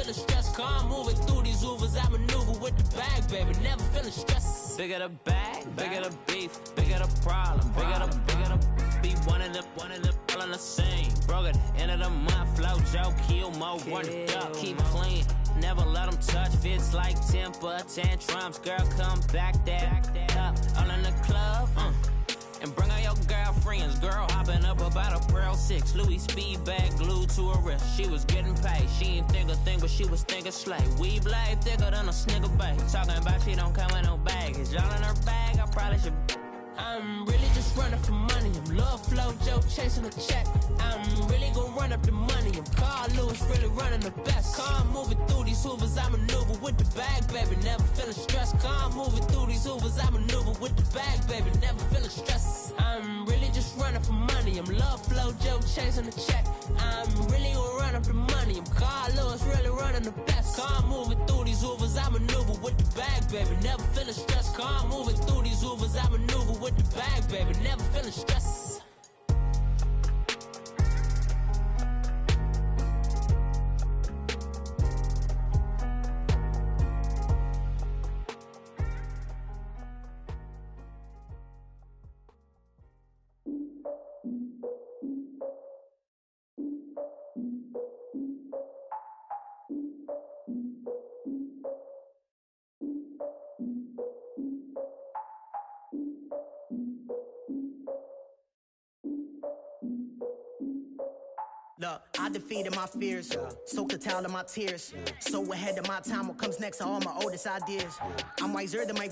feeling stressed. Car I'm moving through these Ubers, I maneuver with the bag, baby, never feeling stressed. Bigger the bag, bigger the beef, bigger the problem, bigger the be one of the all in the same. Broke at the end of the month, flow Joe, kill more, run it up, keep clean. Never let them touch, fits like temper tantrums. Girl, come back that up, all in the club, and bring all your girlfriends. Girl hopping up about a Pearl 6 Louis speed bag glued to her wrist. She was getting paid, she ain't think a thing, but she was thinking slay. We blade thicker than a snicker bag. Talking about she don't come with no baggage. Y'all in her bag, I probably should. I'm really just running for money. I'm love flow Joe chasing a check. I'm really gonna run up the money. I'm Carl Lewis really running the best. Car I'm moving through these Hoovers, I maneuver with the bag, baby, never feeling stressed. Car I'm moving through these Hoovers, I maneuver with the bag, baby, never feeling stressed. I'm really just running for money. I'm love flow Joe chasing a check. I'm really gonna run up the money. I'm Carl Lewis really running the best. Car I'm moving through these Hoovers, I maneuver with the bag, baby, never feeling stressed. Car I'm moving through these Hoovers, I maneuver with the bag, baby, never feeling stressed. Look, I defeated my fears, soaked the towel of my tears. So ahead of my time, what comes next are all my oldest ideas. I'm wiser than my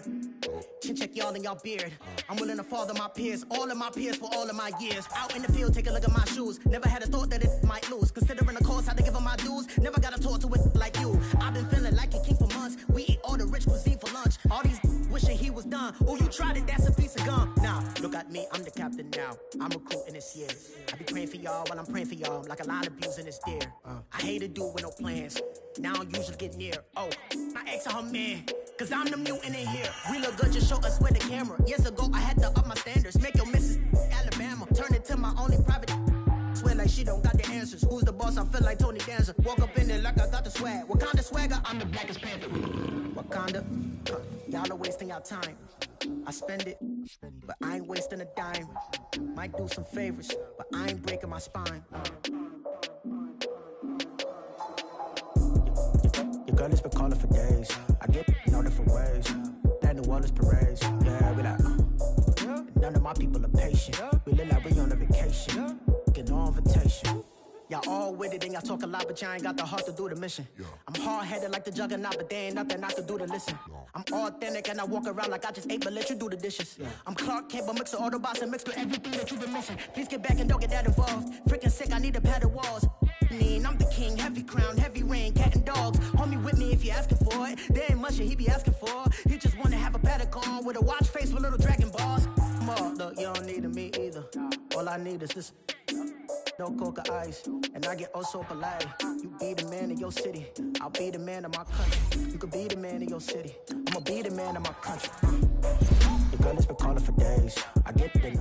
chin check y'all in y'all beard. I'm willing to father my peers, all of my peers for all of my years. Out in the field, take a look at my shoes. Never had a thought that it might lose. Considering the cost, how to give them my dues. Never got a talk to it like you. I've been feeling like a king for months. We eat all the rich cuisine for lunch. All these wishing he was done. Oh, you tried it, that's a piece of gum. Now, look at me, I'm the captain now. I'm recruiting this year. I be praying for y'all while I'm praying for y'all. Like a lot of abusing this deer. I hate to do it with no plans. Now I usually get near. Oh, my ex are her man. Cause I'm the mutant in here. We look good, just show us where the camera. Years ago, I had to up my standards. Make your missus Alabama. Turn it to my only private. Swear like she don't got the answers. Who's the boss? I feel like Tony Danza. Walk up in there like I got the swag. What kind of swagger? I'm the blackest panther. Wakanda. Y'all are wasting your time. I spend it, but I ain't wasting a dime. Might do some favors, but I ain't breaking my spine. Your girl has been calling for days. I get in all different ways. That New Orleans parades. Yeah, we like, none of my people are patient. We look like we on a vacation. Get no invitation. Y'all all with it and y'all talk a lot, but y'all ain't got the heart to do the mission. I'm hard-headed like the juggernaut, but there ain't nothing I can do to listen. I'm authentic and I walk around like I just ate, but let you do the dishes. I'm Clark Kent, but mix of Autobots and mix with everything that you've been missing. Please get back and don't get that involved. Freaking sick, I need to pad the walls. I'm the king, heavy crown, heavy rain, cat and dogs. Homie with me if you're asking for it. There ain't much that he be asking for. He just wanna have a paddock on with a watch face with little dragon balls. Look, you don't need me either. All I need is this. No coca ice, and I get oh so polite. You be the man of your city, I'll be the man of my country. You could be the man of your city, I'ma be the man of my country. Your girl has been calling for days. I get it.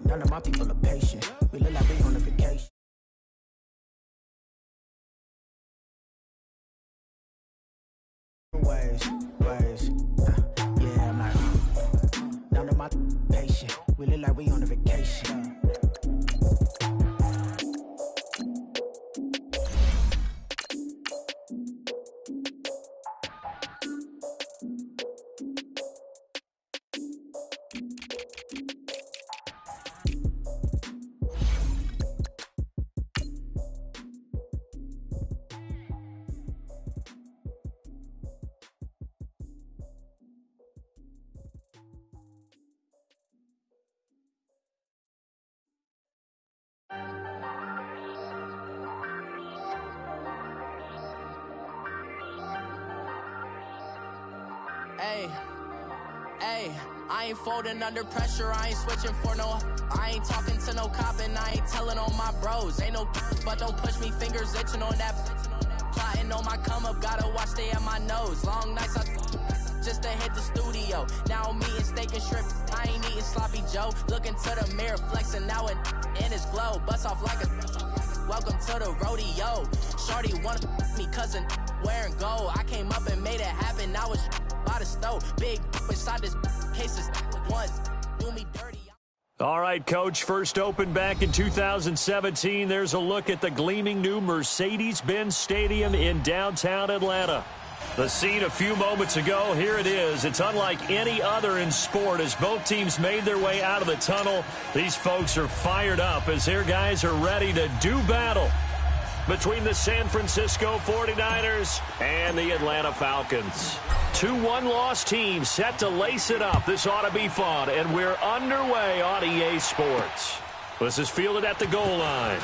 None of my people are patient. We look like we on a vacation. Ways. Yeah, I'm like, none of my patient. We look like we on a vacation. I ain't folding under pressure, I ain't switching for no. I ain't talking to no cop and I ain't telling on my bros. Ain't no but don't push me, fingers itching on that. Plotting on my come up, gotta watch stay at my nose. Long nights I just to hit the studio. Now I'm eating steak and shrimp, I ain't eating sloppy Joe. Looking to the mirror, flexing now it in his glow. Bust off like a to the rodeo. Shorty wanna me cousin wearing gold. I came up and made it happen. I was by the stove. Big inside this cases once do me dirty. All right, Coach, first opened back in 2017. There's a look at the gleaming new Mercedes-Benz Stadium in downtown Atlanta. The scene a few moments ago, here it is. It's unlike any other in sport as both teams made their way out of the tunnel. These folks are fired up as their guys are ready to do battle between the San Francisco 49ers and the Atlanta Falcons. Two one-loss teams set to lace it up. This ought to be fun, and we're underway on EA Sports. This is fielded at the goal line.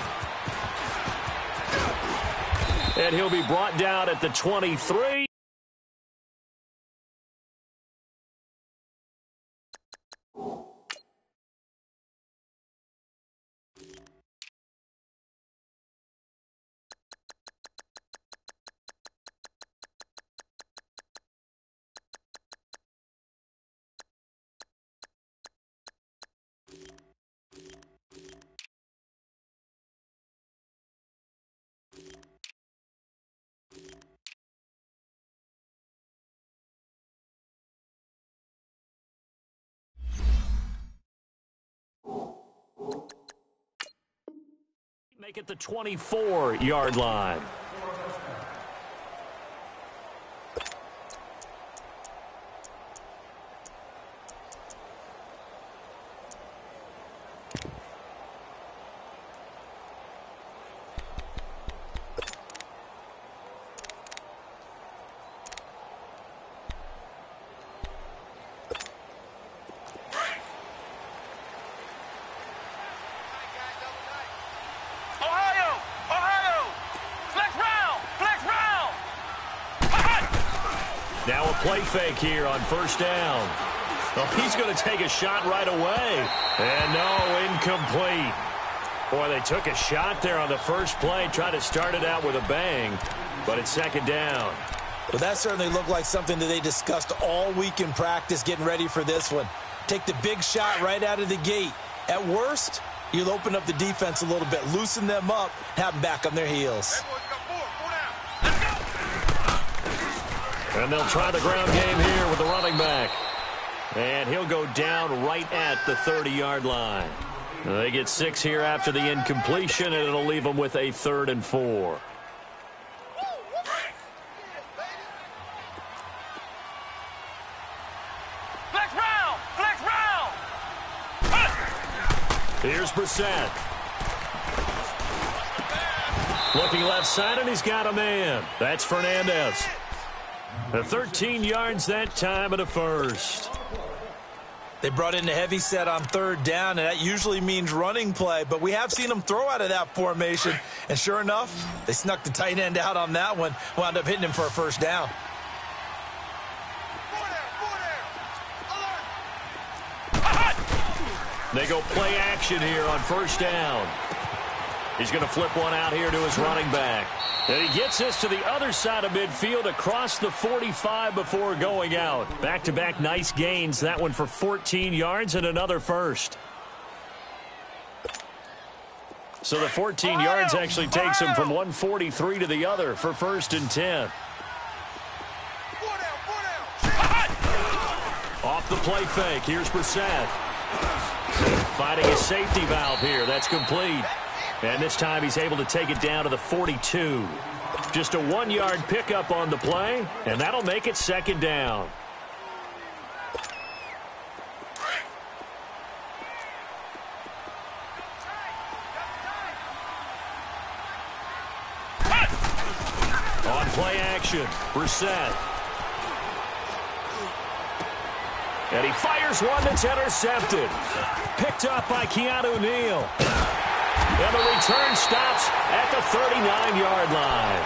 And he'll be brought down at the 23. Make it the 24-yard line. Now a play fake here on first down. Oh, he's going to take a shot right away. And no, incomplete. Boy, they took a shot there on the first play, tried to start it out with a bang, but it's second down. Well, that certainly looked like something that they discussed all week in practice getting ready for this one. Take the big shot right out of the gate. At worst, you'll open up the defense a little bit, loosen them up, have them back on their heels. And they'll try the ground game here with the running back. And he'll go down right at the 30-yard line. They get 6 here after the incompletion, and it'll leave them with a 3rd and 4. Flex round! Flex round! Here's Brissett. Looking left side, and he's got a man. That's Fernandez. The 13 yards that time and a first. They brought in a heavy set on 3rd down, and that usually means running play, but we have seen them throw out of that formation, and sure enough, they snuck the tight end out on that one, wound up hitting him for a first down. They go play action here on first down. He's going to flip one out here to his running back. And he gets this to the other side of midfield across the 45 before going out. Back-to-back nice gains. That one for 14 yards and another first. So the 14 yards actually takes him from 143 to the other for 1st and 10. Off the play fake. Here's Brissett. Finding a safety valve here. That's complete. And this time he's able to take it down to the 42. Just a 1-yard pickup on the play, and that'll make it 2nd down. On play action, Brissett. And he fires one that's intercepted. Picked up by Keanu Neal. And the return stops at the 39-yard line.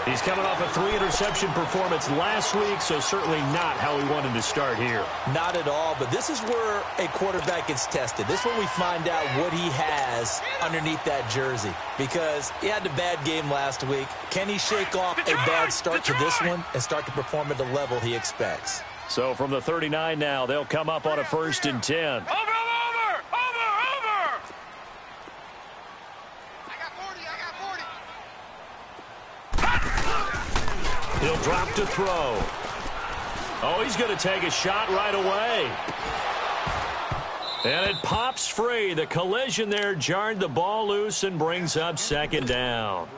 He's coming off a 3-interception performance last week, so certainly not how we wanted to start here. Not at all, but this is where a quarterback gets tested. This is when we find out what he has underneath that jersey, because he had a bad game last week. Can he shake off a bad start to this one and start to perform at the level he expects? So from the 39 now, they'll come up on a 1st and 10. Over! He'll drop to throw. Oh, he's going to take a shot right away. And it pops free. The collision there jarred the ball loose and brings up second down.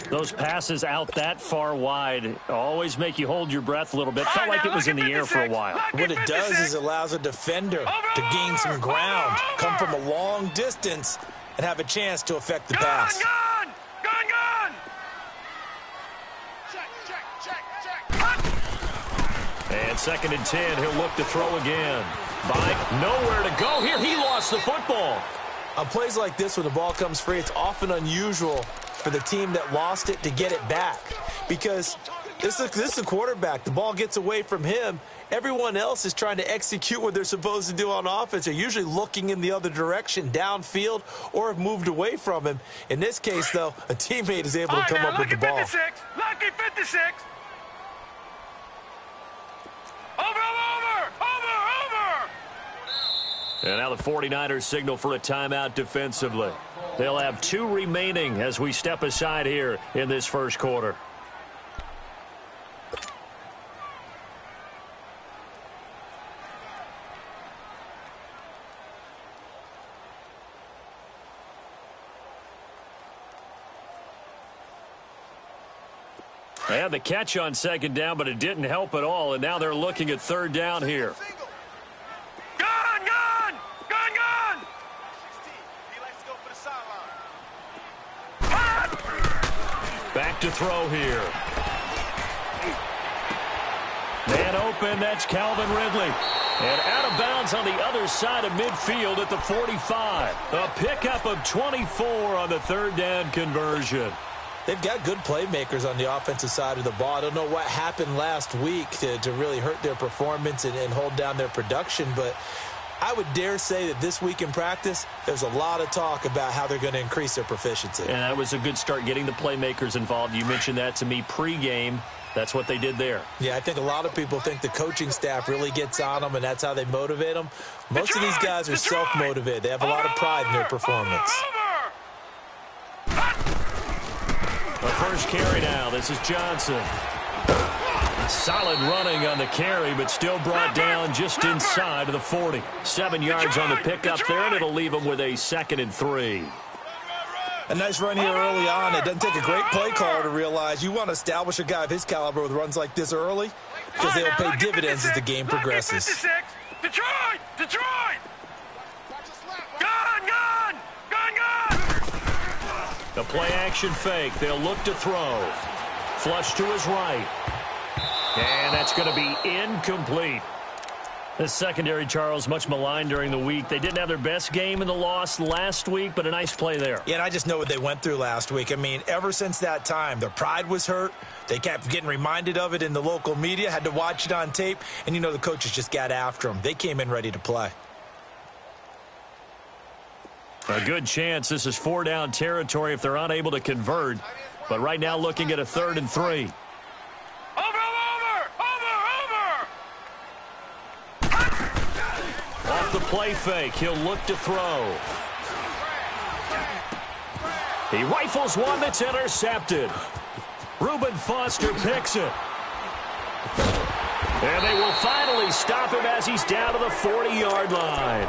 Those passes out that far wide always make you hold your breath a little bit. Felt like it was in the air for a while. What it does is it allows a defender to gain some ground, come from a long distance, and have a chance to affect the pass. And 2nd and 10, he'll look to throw again. Nowhere to go here. He lost the football. On plays like this, when the ball comes free, it's often unusual for the team that lost it to get it back. Because this is a quarterback. The ball gets away from him. Everyone else is trying to execute what they're supposed to do on offense. They're usually looking in the other direction, downfield, or have moved away from him. In this case, though, a teammate is able to come up with the ball. Lucky 56. Over. And now the 49ers signal for a timeout defensively. They'll have 2 remaining as we step aside here in this first quarter. They had the catch on 2nd down, but it didn't help at all, and now they're looking at 3rd down here. Back to throw here. Man open, that's Calvin Ridley. And out of bounds on the other side of midfield at the 45. A pickup of 24 on the 3rd down conversion. They've got good playmakers on the offensive side of the ball. I don't know what happened last week to really hurt their performance and hold down their production, but I would dare say that this week in practice, there's a lot of talk about how they're going to increase their proficiency. And that was a good start, getting the playmakers involved. You mentioned that to me pregame. That's what they did there. Yeah, I think a lot of people think the coaching staff really gets on them, and that's how they motivate them. Most of these guys are self-motivated. They have a lot of pride in their performance. The first carry now. This is Johnson. Solid running on the carry, but still brought down just inside of the 40. 7 yards on the pickup there, and it'll leave them with a 2nd and 3. A nice run here early on. It doesn't take a great play caller to realize you want to establish a guy of his caliber with runs like this early, because they'll pay dividends as the game progresses. Detroit! Gun! The play-action fake. They'll look to throw. Flush to his right. And that's going to be incomplete. The secondary, Charles, much maligned during the week. They didn't have their best game in the loss last week, but a nice play there. Yeah, and I just know what they went through last week. I mean, ever since that time, their pride was hurt. They kept getting reminded of it in the local media, had to watch it on tape, and, you know, the coaches just got after them. They came in ready to play. A good chance this is 4-down territory if they're unable to convert. But right now looking at a 3rd and 3. Off the play fake, he'll look to throw. He rifles one that's intercepted. Reuben Foster picks it. And they will finally stop him as he's down to the 40-yard line.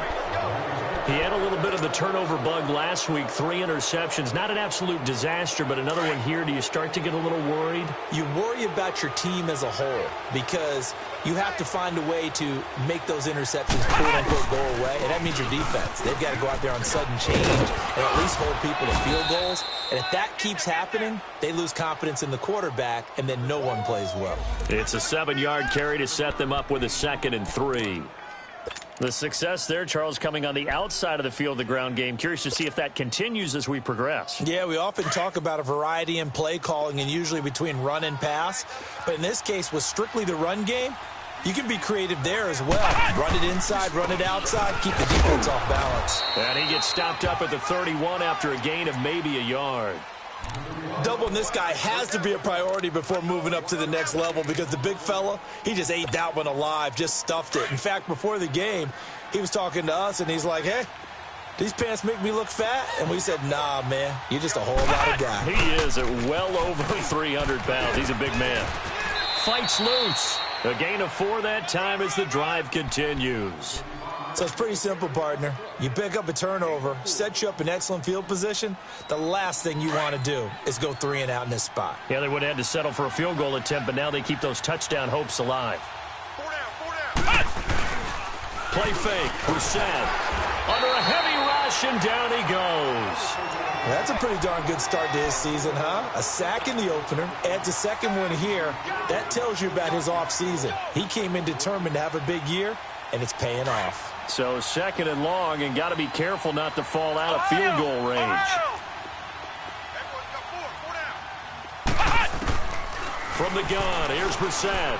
He had a little bit of the turnover bug last week, 3 interceptions. Not an absolute disaster, but another one here. Do you start to get a little worried? You worry about your team as a whole because you have to find a way to make those interceptions, quote-unquote, go away, and that means your defense. They've got to go out there on sudden change and at least hold people to field goals. And if that keeps happening, they lose confidence in the quarterback, and then no one plays well. It's a 7-yard carry to set them up with a 2nd and 3. The success there, Charles, coming on the outside of the field, the ground game. Curious to see if that continues as we progress. Yeah, we often talk about a variety in play calling and usually between run and pass. But in this case, with strictly the run game, you can be creative there as well. Run it inside, run it outside, keep the defense off balance. And he gets stopped up at the 31 after a gain of maybe a yard. Doubling this guy has to be a priority before moving up to the next level because the big fella, he just ate that one alive, just stuffed it. In fact, before the game, he was talking to us, and he's like, hey, these pants make me look fat? And we said, nah, man, you're just a whole lot of guy. He is at well over 300 pounds. He's a big man. Fights loose. A gain of 4 that time as the drive continues. So it's pretty simple, partner. You pick up a turnover, set you up in excellent field position. The last thing you want to do is go 3 and out in this spot. Yeah, they would have had to settle for a field goal attempt, but now they keep those touchdown hopes alive. 4 down. Play fake. Brissett under a heavy rush, and down he goes. That's a pretty darn good start to his season, huh? A sack in the opener, adds a second one here. That tells you about his offseason. He came in determined to have a big year, and it's paying off. So 2nd and long, and got to be careful not to fall out of field goal range. From the gun, here's Brissett.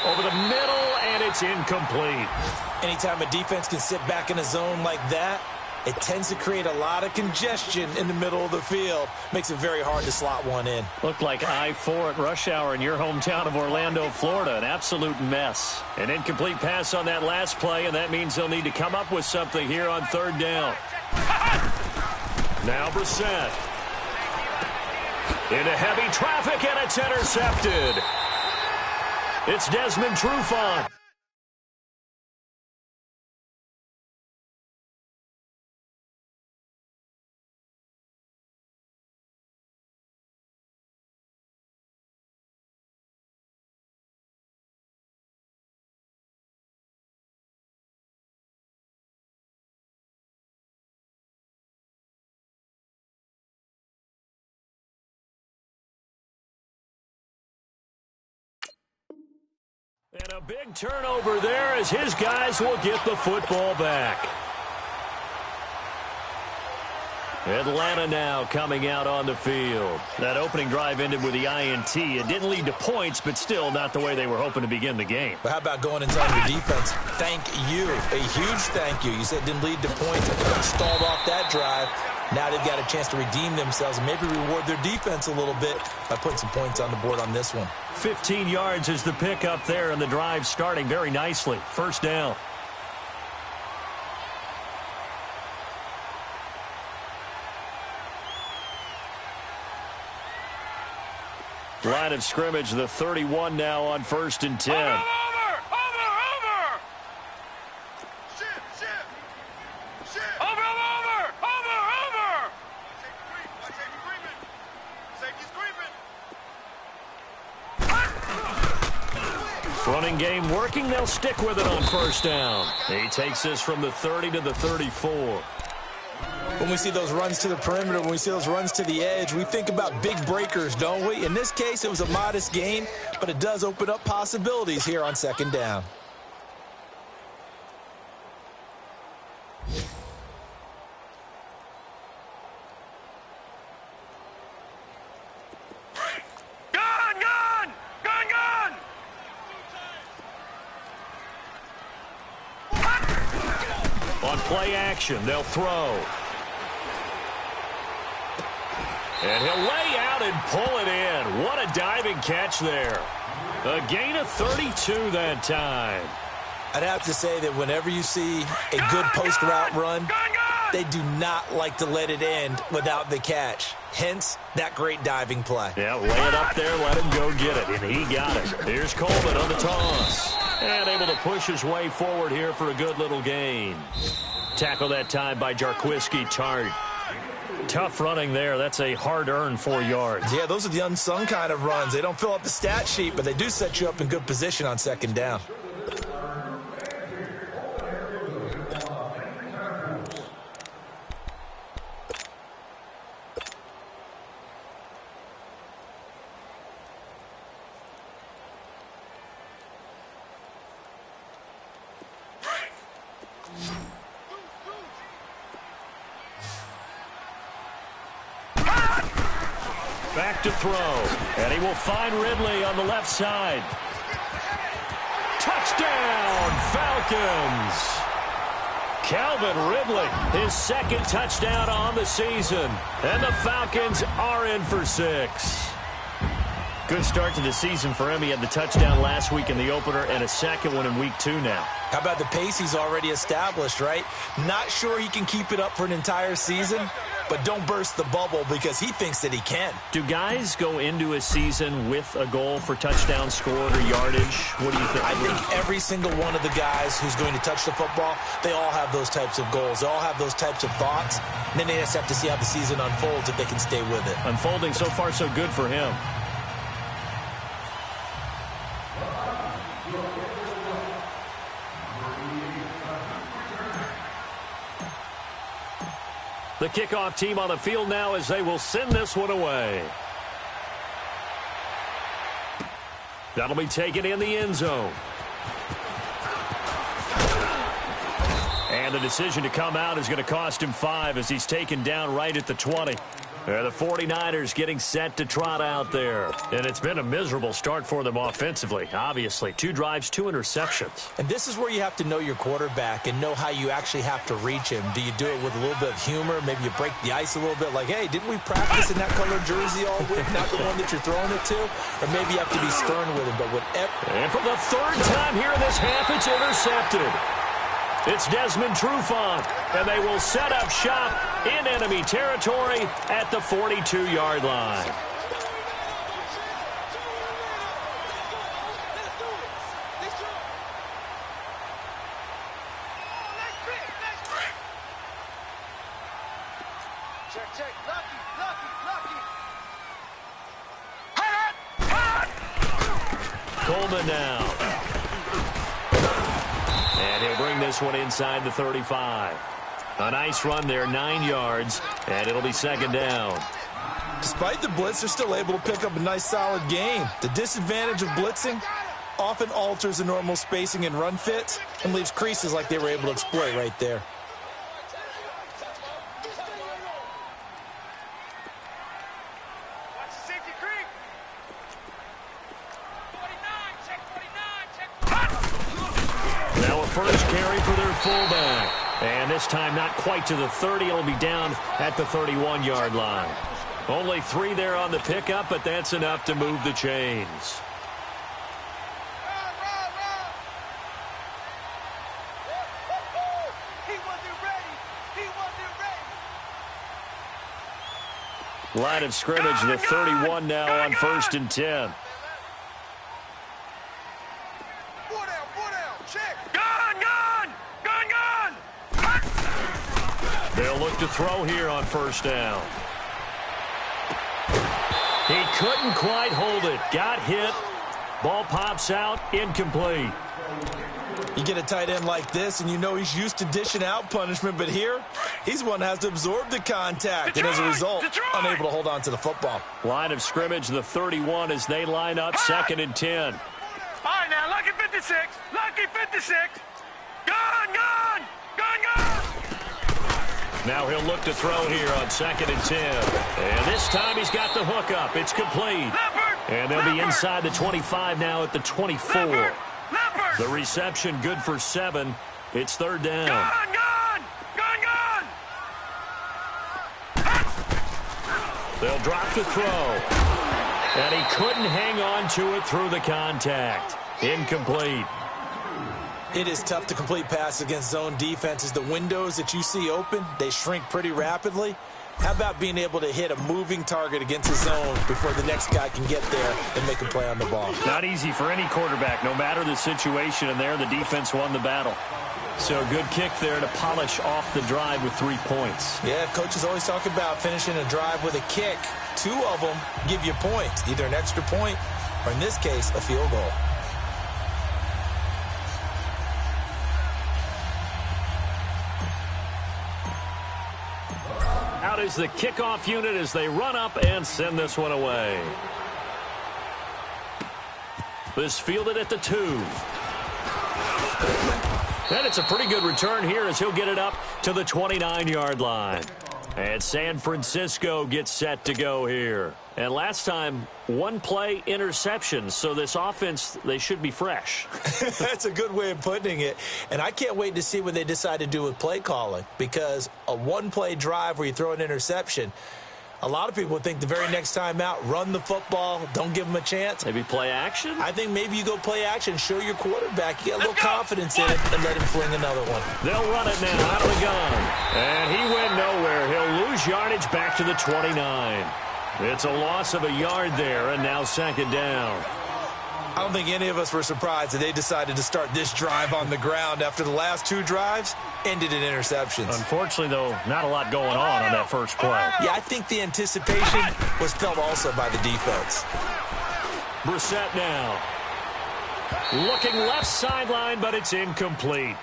Over the middle, and it's incomplete. Anytime a defense can sit back in a zone like that, it tends to create a lot of congestion in the middle of the field. Makes it very hard to slot one in. Looked like I-4 at rush hour in your hometown of Orlando, Florida. An absolute mess. An incomplete pass on that last play, and that means they'll need to come up with something here on 3rd down. Now Brissett. Into heavy traffic, and it's intercepted. It's Desmond Trufant. And a big turnover there as his guys will get the football back. Atlanta now coming out on the field. That opening drive ended with the INT. It didn't lead to points, but still not the way they were hoping to begin the game. But how about going and telling your defense, thank you, a huge thank you. You said it didn't lead to points. They stalled off that drive. Now they've got a chance to redeem themselves and maybe reward their defense a little bit by putting some points on the board on this one. 15 yards is the pickup there, and the drive starting very nicely. 1st down. Line of scrimmage, the 31 now on 1st and 10. Over! Running game working. They'll stick with it on 1st down. He takes this from the 30 to the 34. When we see those runs to the perimeter, when we see those runs to the edge, we think about big breakers, don't we? In this case, it was a modest gain, but it does open up possibilities here on 2nd down. On play action, they'll throw. And he'll lay out and pull it in. What a diving catch there. A gain of 32 that time. I'd have to say that whenever you see a good post route run, they do not like to let it end without the catch. Hence, that great diving play. Yeah, lay it up there, let him go get it, and he got it. Here's Coleman on the toss. And able to push his way forward here for a good little gain. Tackle that time by Jarquiski Tart. Tough running there. That's a hard-earned 4 yards. Yeah, those are the unsung kind of runs. They don't fill up the stat sheet, but they do set you up in good position on 2nd down. Back to throw, and he will find Ridley on the left side. Touchdown, Falcons! Calvin Ridley, his 2nd touchdown on the season, and the Falcons are in for 6. Good start to the season for him. He had the touchdown last week in the opener and a second one in week 2 now. How about the pace he's already established, right? Not sure he can keep it up for an entire season, but don't burst the bubble because he thinks that he can. Do guys go into a season with a goal for touchdown scored or yardage? What do you think? I think every single one of the guys who's going to touch the football, they all have those types of goals. They all have those types of thoughts. And then they just have to see how the season unfolds if they can stay with it. Unfolding so far so good for him. The kickoff team on the field now as they will send this one away. That'll be taken in the end zone. And the decision to come out is going to cost him 5 as he's taken down right at the 20. The 49ers getting set to trot out there. And it's been a miserable start for them offensively, obviously. 2 drives, 2 interceptions. And this is where you have to know your quarterback and know how you actually have to reach him. Do you do it with a little bit of humor? Maybe you break the ice a little bit like, hey, didn't we practice in that color jersey all week? Not the one that you're throwing it to? Or maybe you have to be stern with him. But whatever. And for the 3rd time here in this half, it's intercepted. It's Desmond Trufant, and they will set up shop in enemy territory at the 42-yard line. Check. Lucky. Coleman now. And he'll bring this one inside the 35. A nice run there, 9 yards, and it'll be 2nd down. Despite the blitz, they're still able to pick up a nice, solid gain. The disadvantage of blitzing often alters the normal spacing and run fits and leaves creases like they were able to exploit right there. Now a first carry for their fullback. And this time not quite to the 30. It'll be down at the 31-yard line. Only 3 there on the pickup, but that's enough to move the chains. Line of scrimmage, the 31 now on 1st and 10. They'll look to throw here on 1st down. He couldn't quite hold it. Got hit. Ball pops out. Incomplete. You get a tight end like this, and you know he's used to dishing out punishment, but here, he's one that has to absorb the contact, and as a result, unable to hold on to the football. Line of scrimmage, the 31 as they line up 2nd and 10. All right, now, lucky 56. Lucky 56. Gone. Now he'll look to throw here on 2nd and 10. And this time he's got the hook up. It's complete. And they'll be inside the 25 now at the 24. The reception good for 7. It's 3rd down. Gone. They'll drop the throw. And he couldn't hang on to it through the contact. Incomplete. It is tough to complete passes against zone defenses. The windows that you see open, they shrink pretty rapidly. How about being able to hit a moving target against a zone before the next guy can get there and make a play on the ball? Not easy for any quarterback, no matter the situation, and there the defense won the battle. So a good kick there to polish off the drive with 3 points. Yeah, coaches always talk about finishing a drive with a kick. 2 of them give you points, either an extra point or, in this case, a field goal. Out is the kickoff unit as they run up and send this one away. This fielded at the 2. And it's a pretty good return here as he'll get it up to the 29-yard line. And San Francisco gets set to go here. And last time, 1 play interception. So this offense, they should be fresh. That's a good way of putting it. And I can't wait to see what they decide to do with play calling. Because a 1-play drive where you throw an interception, A lot of people think the very next time out, run the football, don't give him a chance. Maybe play action? I think maybe you go play action, show your quarterback, get a little confidence in it, and let him fling another one. They'll run it now out of the gun. And he went nowhere. He'll lose yardage back to the 29. It's a loss of a yard there, and now second down. I don't think any of us were surprised that they decided to start this drive on the ground after the last two drives ended in interceptions. Unfortunately, though, not a lot going on that first play. Yeah, I think the anticipation was felt also by the defense. Brissett now. Looking left sideline, but it's incomplete.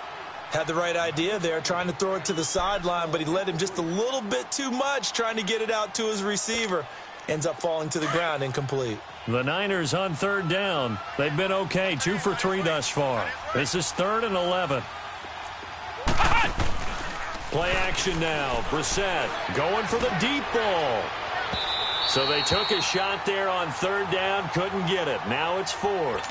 Had the right idea there, trying to throw it to the sideline, but he led him just a little bit too much, trying to get it out to his receiver. Ends up falling to the ground, incomplete. The Niners on third down. They've been okay, 2 for 3 thus far. This is 3rd and 11. Play action now. Brissett going for the deep ball. So they took a shot there on third down, couldn't get it. Now it's 4th.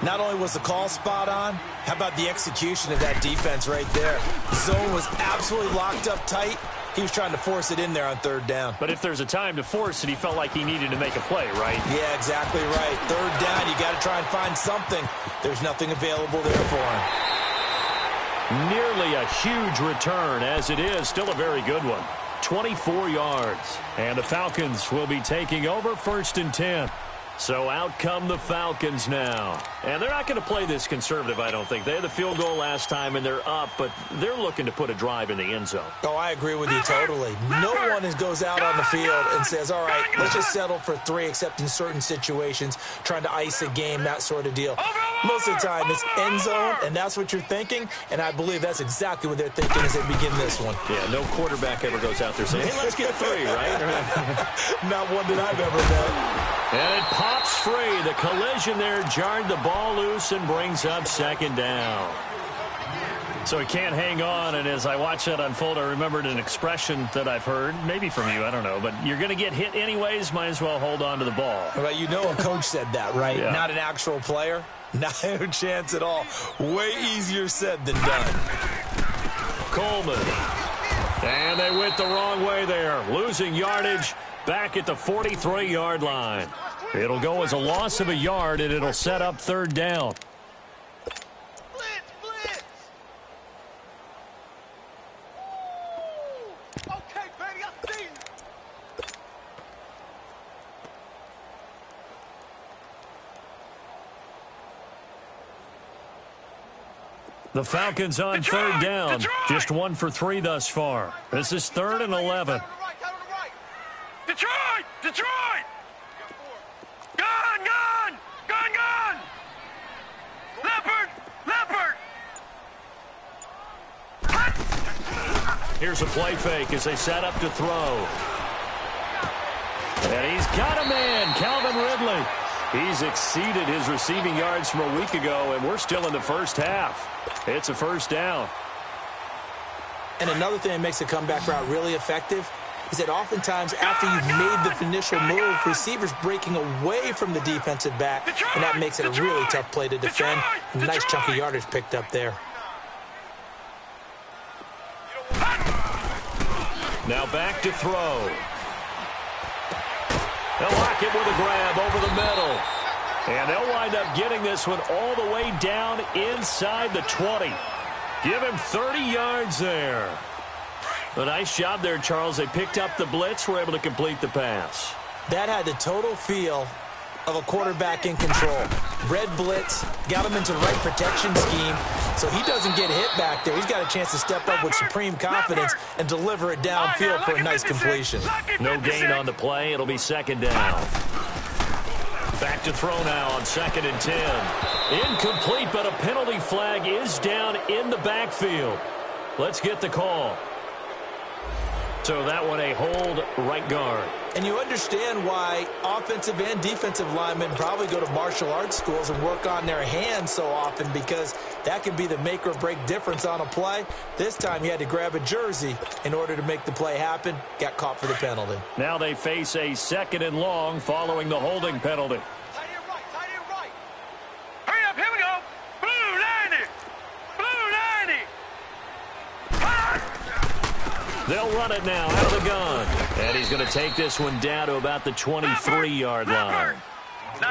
Not only was the call spot on, how about the execution of that defense right there? Zone was absolutely locked up tight. He was trying to force it in there on third down. But if there's a time to force it, he felt like he needed to make a play, right? Yeah, exactly right. Third down, you got to try and find something. There's nothing available there for him. Nearly a huge return, as it is. Still a very good one. 24 yards. And the Falcons will be taking over 1st and 10. So out come the Falcons now. And they're not going to play this conservative, I don't think. They had the field goal last time, and they're up, but they're looking to put a drive in the end zone. Oh, I agree with you totally. No one goes out on the field and says, all right, let's just settle for 3, except in certain situations, trying to ice a game, that sort of deal. Most of the time, it's end zone, and that's what you're thinking, and I believe that's exactly what they're thinking as they begin this one. Yeah, no quarterback ever goes out there saying, hey, let's get 3, right? Not one that I've ever met. And it pops free. The collision there jarred the ball loose and brings up second down. So he can't hang on, and as I watch that unfold, I remembered an expression that I've heard, maybe from you, I don't know, but you're going to get hit anyways, might as well hold on to the ball. Well, you know a coach said that, right? Yeah. Not an actual player. Not a chance at all. Way easier said than done. Coleman. And they went the wrong way there, losing yardage back at the 43-yard line. It'll go as a loss of a yard, and it'll set up third down. Blitz! Okay, baby, I see you. The Falcons on third down. Just 1 for 3 thus far. This is 3rd and 11. Detroit! Detroit! Gun! Leopard! Here's a play fake as they set up to throw. And he's got a man, Calvin Ridley. He's exceeded his receiving yards from a week ago, and we're still in the first half. It's a first down. And another thing that makes a comeback route really effective is that oftentimes after you've made the initial move, receivers breaking away from the defensive back, and that makes it a really tough play to defend. Nice chunk of yardage picked up there. Now back to throw. They'll lock it with a grab over the middle. And they'll wind up getting this one all the way down inside the 20. Give him 30 yards there. A nice job there, Charles. They picked up the blitz, were able to complete the pass. That had the total feel of a quarterback in control. Red blitz, got him into the right protection scheme, so he doesn't get hit back there. He's got a chance to step up with supreme confidence and deliver it downfield for a nice completion. No gain on the play. It'll be second down. Back to throw now on 2nd and 10. Incomplete, but a penalty flag is down in the backfield. Let's get the call. So that one a hold right guard. And you understand why offensive and defensive linemen probably go to martial arts schools and work on their hands so often, because that can be the make or break difference on a play. This time he had to grab a jersey in order to make the play happen. Got caught for the penalty. Now they face a 2nd and long following the holding penalty. Tight end right. Hurry up, here we go. Blue 90. They'll run it now out of the gun. And he's going to take this one down to about the 23-yard line.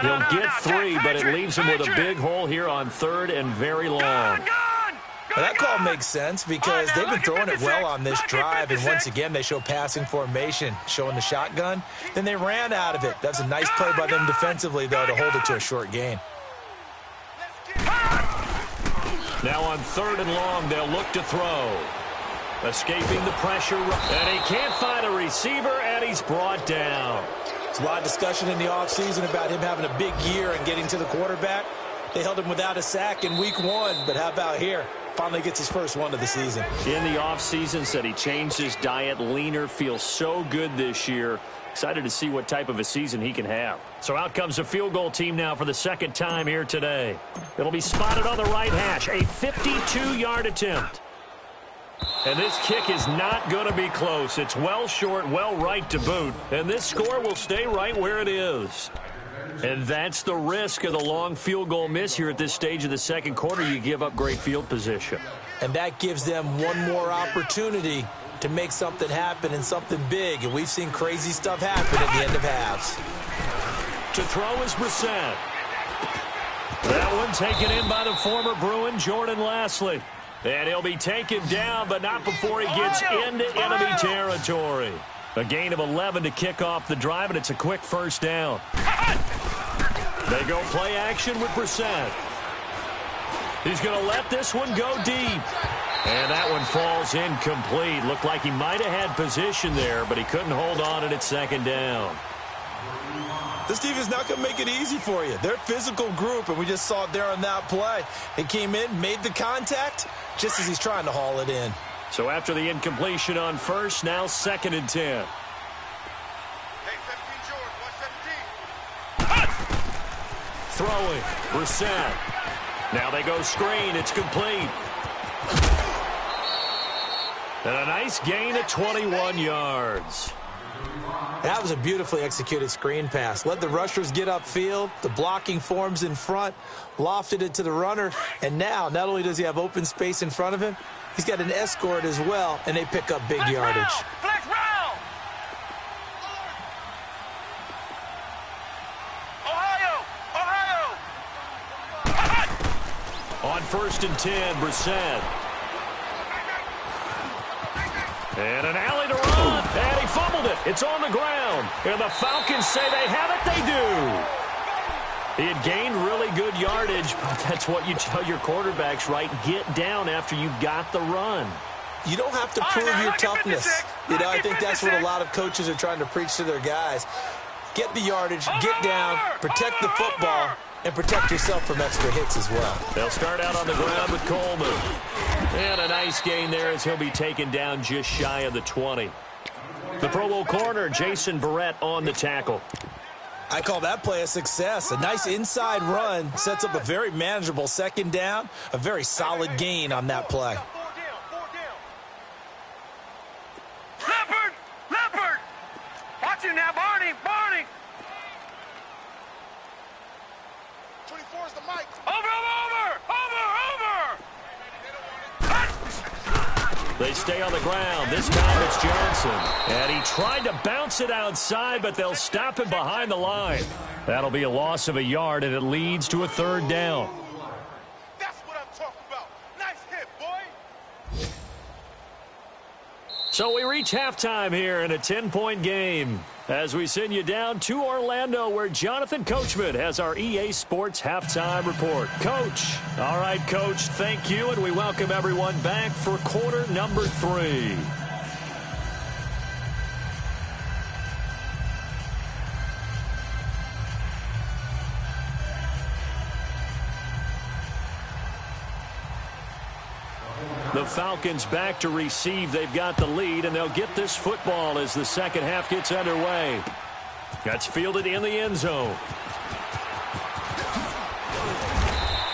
He'll get 3, but it leaves him with a big hole here on 3rd and very long. Well, that call makes sense because they've been throwing it well on this drive, and once again they show passing formation, showing the shotgun. Then they ran out of it. That's a nice play by them defensively, though, to hold it to a short gain. Now on 3rd and long, they'll look to throw. Escaping the pressure, and he can't find a receiver, and he's brought down. There's a lot of discussion in the offseason about him having a big year and getting to the quarterback. They held him without a sack in week 1, but how about here? Finally gets his first one of the season. In the offseason, said he changed his diet, leaner, feels so good this year. Excited to see what type of a season he can have. So out comes a field goal team now for the 2nd time here today. It'll be spotted on the right hash, a 52-yard attempt. And this kick is not going to be close. It's well short, well right to boot. And this score will stay right where it is. And that's the risk of the long field goal miss here at this stage of the 2nd quarter. You give up great field position. And that gives them one more opportunity to make something happen and something big. And we've seen crazy stuff happen at the end of halves. To throw is Brissett. That one taken in by the former Bruin, Jordan Lastly. And he'll be taken down, but not before he gets into enemy territory. A gain of 11 to kick off the drive, and it's a quick first down. They go play action with Brissett. He's going to let this one go deep. And that one falls incomplete. Looked like he might have had position there, but he couldn't hold on and it's 2nd down. This team is not going to make it easy for you. They're a physical group, and we just saw it there on that play. They came in, made the contact, just as he's trying to haul it in. So after the incompletion on 1st, now 2nd and 10. Throwing, Brissett. Now they go screen, it's complete. And a nice gain of 21 yards. That was a beautifully executed screen pass. Let the rushers get upfield. The blocking forms in front. Lofted it to the runner. And now, not only does he have open space in front of him, he's got an escort as well, and they pick up big yardage. Flex round! Ohio! On 1st and 10, Brissett. And an alley to run, and he fumbled it. It's on the ground, and the Falcons say they have it. They do. He had gained really good yardage, but that's what you tell your quarterbacks, right? Get down after you got the run. You don't have to prove your toughness. You know, I think that's what a lot of coaches are trying to preach to their guys. Get the yardage, get down, protect the football, and protect yourself from extra hits as well. They'll start out on the ground with Coleman. And a nice gain there as he'll be taken down just shy of the 20. The Pro Bowl corner, Jason Verrett, on the tackle. I call that play a success. A nice inside run sets up a very manageable 2nd down. A very solid gain on that play. Leopard! Watch him now, Barney! 24 is the mic. Over! They stay on the ground. This time it's Johnson. And he tried to bounce it outside, but they'll stop him behind the line. That'll be a loss of a yard, and it leads to a 3rd down. That's what I'm talking about. Nice hit, boy. So we reach halftime here in a 10-point game as we send you down to Orlando, where Jonathan Coachman has our EA Sports halftime report. Coach. All right, Coach, thank you, and we welcome everyone back for quarter number 3. The Falcons back to receive. They've got the lead, and they'll get this football as the 2nd half gets underway. That's fielded in the end zone.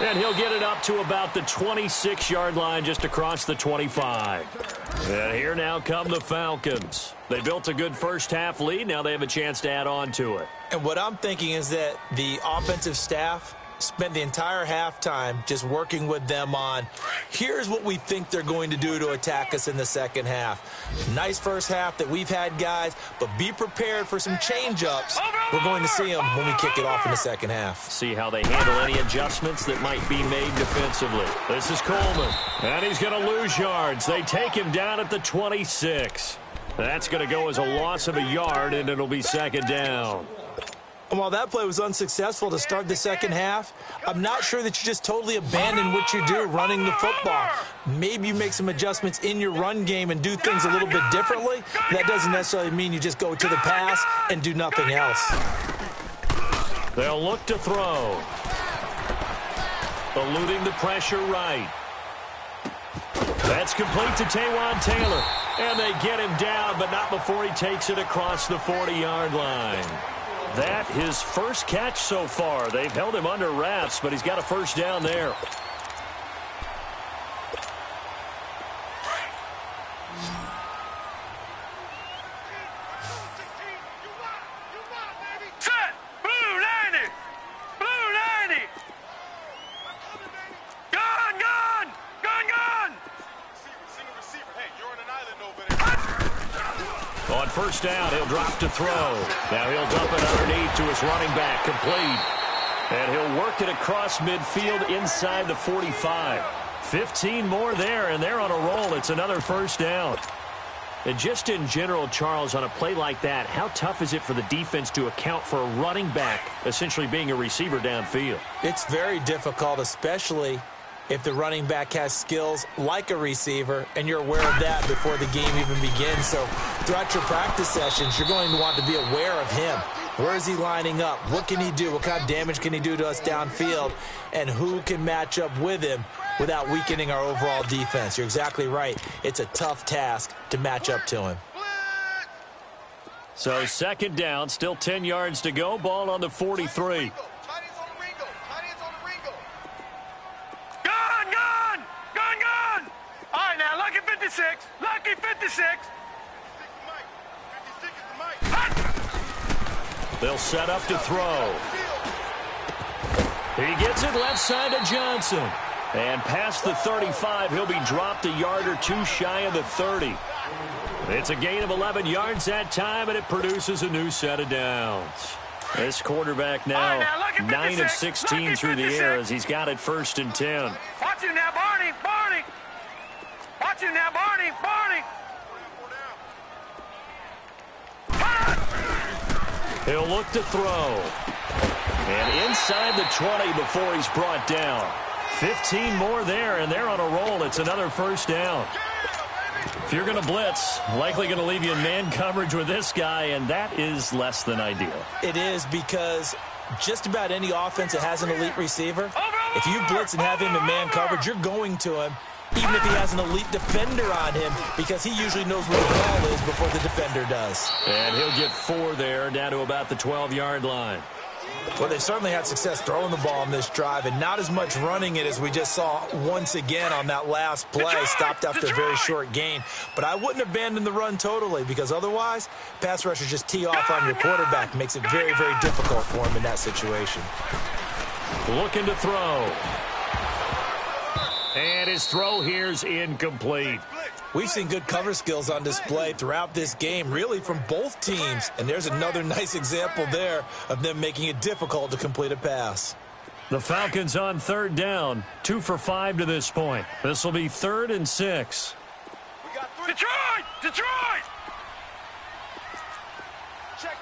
And he'll get it up to about the 26-yard line, just across the 25. And here now come the Falcons. They built a good 1st half lead. Now they have a chance to add on to it. And what I'm thinking is that the offensive staff spent the entire halftime just working with them on, here's what we think they're going to do to attack us in the second half. Nice first half that we've had, guys, but be prepared for some change-ups. We're going to see them when we kick it off in the second half. See how they handle any adjustments that might be made defensively. This is Coleman, and he's going to lose yards. They take him down at the 26. That's going to go as a loss of a yard, and it'll be second down. And while that play was unsuccessful to start the second half, I'm not sure that you just totally abandon what you do running the football. Maybe you make some adjustments in your run game and do things a little bit differently. That doesn't necessarily mean you just go to the pass and do nothing else. They'll look to throw. Eluding the pressure right. That's complete to Taywan Taylor. And they get him down, but not before he takes it across the 40-yard line. That his first catch so far. They've held him under wraps, but he's got a first down there. Set! Blue 90! Blue 90! Gun! Gun! Gun! Gun! Receiver. Hey, you're on an island over there. On first down, he'll drop to throw. Now he'll dump it underneath to his running back, complete. And he'll work it across midfield inside the 45. 15 more there, and they're on a roll. It's another first down. And just in general, Charles, on a play like that, how tough is it for the defense to account for a running back essentially being a receiver downfield? It's very difficult, especially if the running back has skills like a receiver, and you're aware of that before the game even begins. So throughout your practice sessions, you're going to want to be aware of him. Where is he lining up? What can he do? What kind of damage can he do to us downfield? And who can match up with him without weakening our overall defense? You're exactly right. It's a tough task to match up to him. So second down, still 10 yards to go. Ball on the 43. All right, now, lucky 56. Lucky 56. They'll set up to throw. He gets it left side to Johnson. And past the 35, he'll be dropped a yard or two shy of the 30. It's a gain of 11 yards that time, and it produces a new set of downs. This quarterback now, 9 of 16 through the air as he's got it first and 10. Watch you now, Barney. Barney. Watch you now, Barney. Barney. He'll look to throw. And inside the 20 before he's brought down. 15 more there, and they're on a roll. It's another first down. If you're going to blitz, likely going to leave you in man coverage with this guy, and that is less than ideal. It is, because just about any offense that has an elite receiver, if you blitz and have him in man coverage, you're going to him, even if he has an elite defender on him, because he usually knows where the ball is before the defender does. And he'll get 4 there, down to about the 12-yard line. Well, they certainly had success throwing the ball on this drive, and not as much running it as we just saw once again on that last play, stopped after a very short gain. But I wouldn't abandon the run totally, because otherwise, pass rushers just tee off on your quarterback. Makes it very, very difficult for him in that situation. Looking to throw. And his throw here's incomplete. We've seen good cover skills on display throughout this game, really from both teams. And there's another nice example there of them making it difficult to complete a pass. The Falcons on third down, 2 for 5 to this point. This will be 3rd and 6. We got 3. Detroit! Detroit! Check.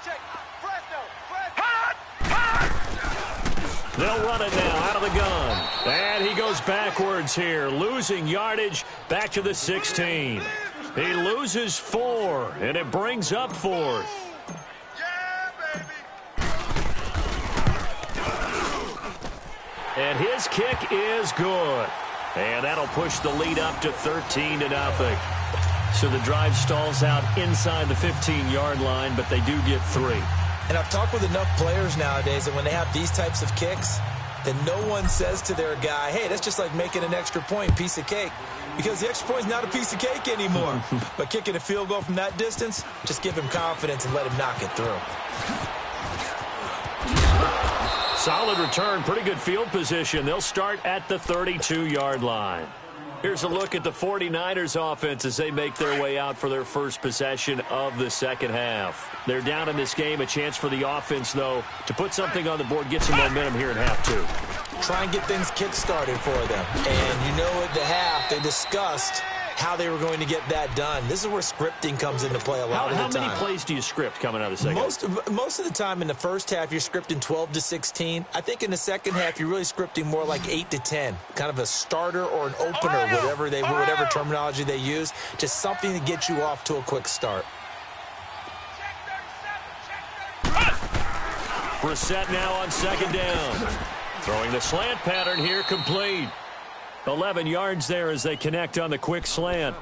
They'll run it now out of the gun. And he goes backwards here, losing yardage back to the 16. He loses 4, and it brings up 4th. And his kick is good. And that'll push the lead up to 13-0. So the drive stalls out inside the 15-yard line, but they do get 3. And I've talked with enough players nowadays that when they have these types of kicks, then no one says to their guy, hey, that's just like making an extra point, piece of cake. Because the extra point is not a piece of cake anymore. But kicking a field goal from that distance, just give him confidence and let him knock it through. Solid return, pretty good field position. They'll start at the 32-yard line. Here's a look at the 49ers offense as they make their way out for their first possession of the second half. They're down in this game. A chance for the offense, though, to put something on the board, get some momentum here in half two. Try and get things kick-started for them. And you know at the half, they discussed how they were going to get that done. This is where scripting comes into play a lot of the time. How many plays do you script coming out of the second? Most of the time in the first half, you're scripting 12 to 16. I think in the second half, you're really scripting more like 8 to 10. Kind of a starter or an opener, whatever terminology they use. Just something to get you off to a quick start. Brissett now on second down. Throwing the slant pattern here, complete. 11 yards there as they connect on the quick slant.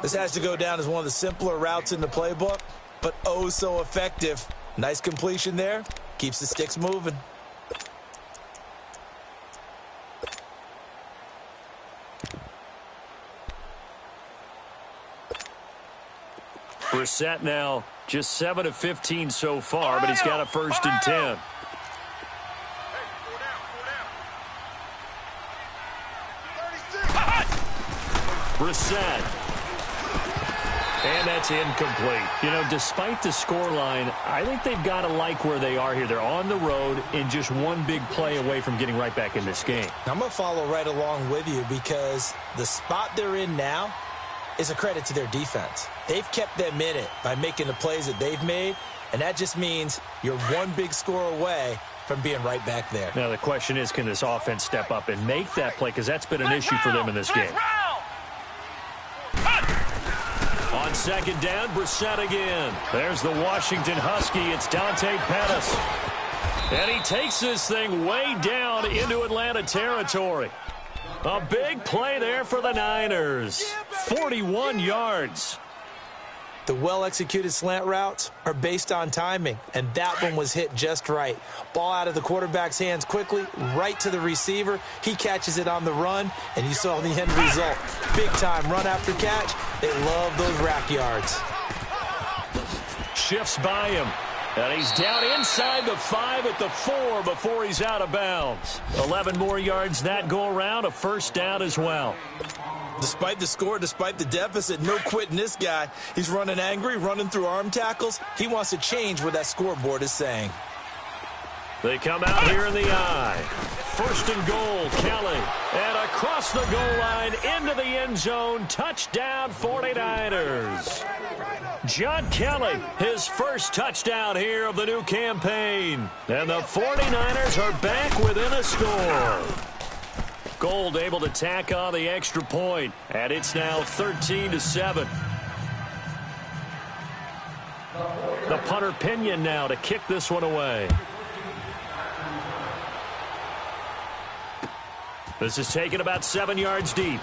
This has to go down as one of the simpler routes in the playbook, but oh so effective. Nice completion there. Keeps the sticks moving. Brissett now just 7 of 15 so far, but he's got a 1st and 10. Brissett. And that's incomplete. You know, despite the scoreline, I think they've got to like where they are here. They're on the road and just one big play away from getting right back in this game. I'm going to follow right along with you because the spot they're in now is a credit to their defense. They've kept them in it by making the plays that they've made, and that just means you're one big score away from being right back there. Now, the question is, can this offense step up and make that play? Because that's been an issue for them in this game. On second down, Brissett again. There's the Washington Husky. It's Dante Pettis. And he takes this thing way down into Atlanta territory. A big play there for the Niners. 41 yards. The well-executed slant routes are based on timing, and that one was hit just right. Ball out of the quarterback's hands quickly, right to the receiver. He catches it on the run, and you saw the end result. Big-time run after catch. They love those rack yards. Shifts by him, and he's down inside the 5 at the 4 before he's out of bounds. 11 more yards that go around, a 1st down as well. Despite the score, despite the deficit, no quitting this guy. He's running angry, running through arm tackles. He wants to change what that scoreboard is saying. They come out here in the I. 1st and goal, Kelly. And across the goal line into the end zone. Touchdown, 49ers. John Kelly, his first touchdown here of the new campaign. And the 49ers are back within a score. Gold able to tack on the extra point, and it's now 13-7. The punter Pinion now to kick this one away. This is taken about 7 yards deep.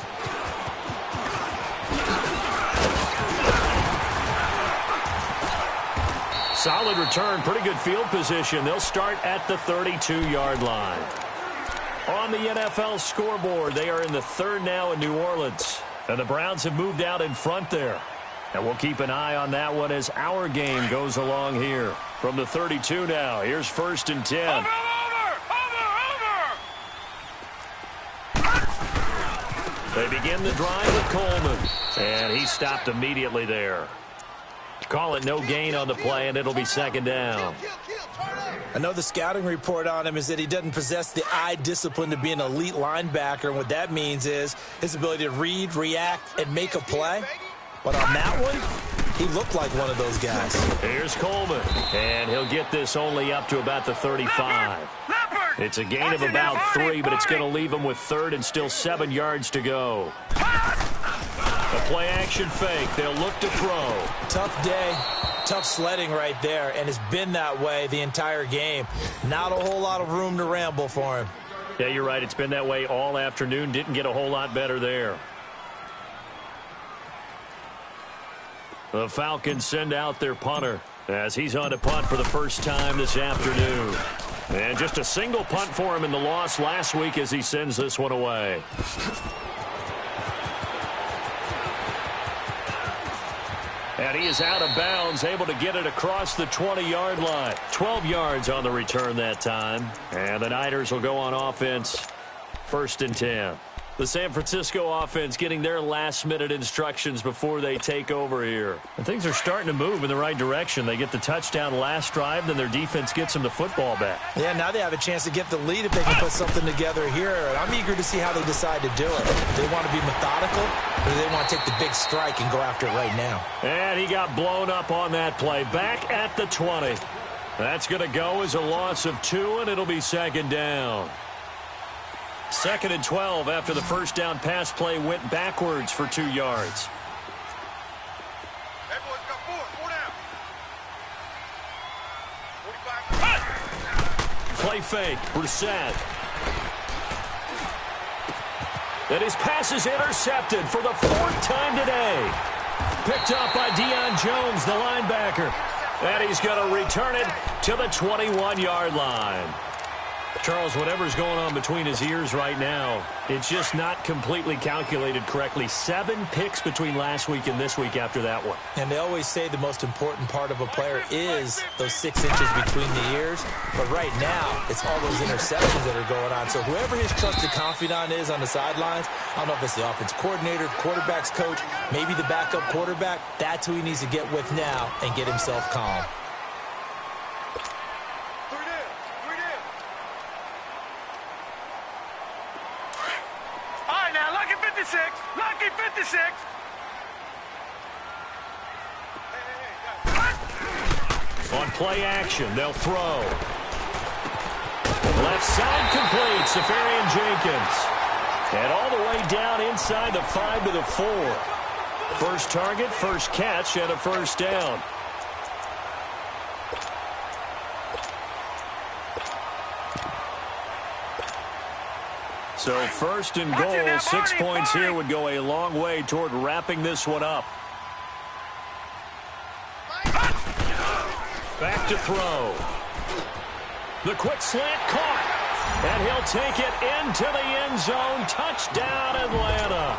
Solid return, pretty good field position. They'll start at the 32-yard line. On the NFL scoreboard, they are in the 3rd now in New Orleans. And the Browns have moved out in front there. And we'll keep an eye on that one as our game goes along here. From the 32 now, here's 1st and 10. They begin the drive with Coleman. And he stopped immediately there. Call it no gain on the play, and it'll be 2nd down. I know the scouting report on him is that he doesn't possess the eye discipline to be an elite linebacker. And what that means is his ability to read, react, and make a play. But on that one, he looked like one of those guys. Here's Coleman, and he'll get this only up to about the 35. It's a gain of about 3, but it's going to leave him with 3rd and still 7 yards to go. A play-action fake. They'll look to throw. Tough day. Tough sledding right there, and it's been that way the entire game. Not a whole lot of room to ramble for him. Yeah, you're right. It's been that way all afternoon. Didn't get a whole lot better there. The Falcons send out their punter as he's on to punt for the first time this afternoon. And just a single punt for him in the loss last week as he sends this one away. And he is out of bounds, able to get it across the 20-yard line. 12 yards on the return that time. And the Niners will go on offense, 1st and 10. The San Francisco offense getting their last-minute instructions before they take over here. And things are starting to move in the right direction. They get the touchdown last drive, then their defense gets them the football back. Yeah, now they have a chance to get the lead if they can put something together here. And I'm eager to see how they decide to do it. Do they want to be methodical, or do they want to take the big strike and go after it right now? And he got blown up on that play. Back at the 20. That's going to go as a loss of 2, and it'll be 2nd down. 2nd and 12 after the first down pass play went backwards for 2 yards. Hey, boys, got 4 down. 45. Play fake, Brissett. And his pass is intercepted for the 4th time today. Picked up by Deion Jones, the linebacker. And he's going to return it to the 21-yard line. Charles, whatever's going on between his ears right now, it's just not completely calculated correctly. 7 picks between last week and this week after that one. And they always say the most important part of a player is those 6 inches between the ears. But right now, it's all those interceptions that are going on. So whoever his trusted confidant is on the sidelines, I don't know if it's the offense coordinator, quarterback's coach, maybe the backup quarterback, that's who he needs to get with now and get himself calm. Lucky 56. On play action, they'll throw. Left side complete, Safarian Jenkins. And all the way down inside the 5 to the 4. First target, first catch, and a 1st down. So 1st and goal, 6 points here would go a long way toward wrapping this one up. Back to throw. The quick slant caught. And he'll take it into the end zone. Touchdown, Atlanta.